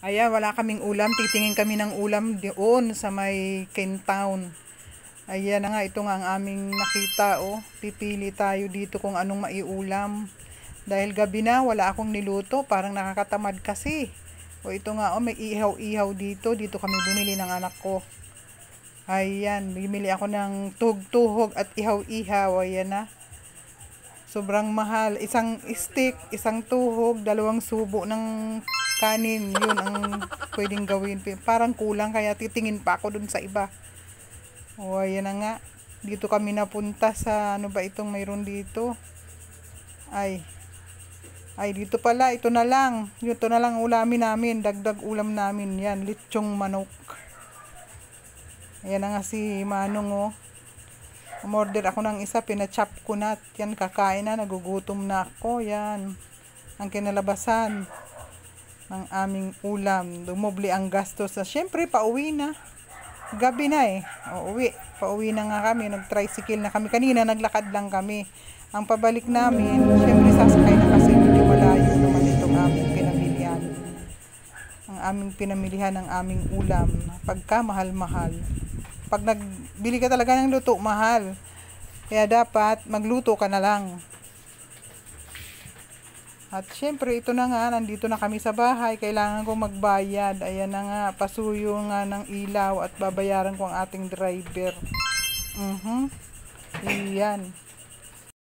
Ayan, wala kaming ulam. Titingin kami ng ulam doon sa may Town. Ayan na nga, ito nga ang aming nakita. Oh. Pipili tayo dito kung anong maiulam. Dahil gabi na, wala akong niluto. Parang nakakatamad kasi. O ito nga, oh, may ihaw-ihaw dito. Dito kami bumili ng anak ko. Ayan, bumili ako ng tuhog-tuhog at ihaw-ihaw. Ayan na. Sobrang mahal. Isang stick, isang tuhog, 2 subo ng kanin. Yun ang pwedeng gawin. Parang kulang kaya titingin pa ako dun sa iba. O ayan na nga. Dito kami napunta sa ano ba itong mayroon dito. Ay dito pala. Ito na lang. Ito na lang ulamin namin. Dagdag ulam namin. Yan. Lechong manok. Ayan na nga si Manong oh. Umorder ako ng isa. Pinachop ko na. Yan kakain na. Nagugutom na ako. Yan. Ang kinalabasan ng aming ulam. Dumobli ang gastos na. Siyempre, pauwi na. Gabi na eh. Pauwi na nga kami. Nag-tricycle na kami. Kanina, naglakad lang kami. Ang pabalik namin, siyempre, sasakay na kasi medyo malayo naman itong aming pinamilihan. Ang aming pinamilihan ng aming ulam. Pagka mahal-mahal. Pag nagbili ka talaga ng luto, mahal. Kaya dapat, magluto ka na lang. At syempre, ito na nga, nandito na kami sa bahay. Kailangan kong magbayad. Ayan na nga, pasuyo nga ng ilaw at babayaran ko ang ating driver. Iyan.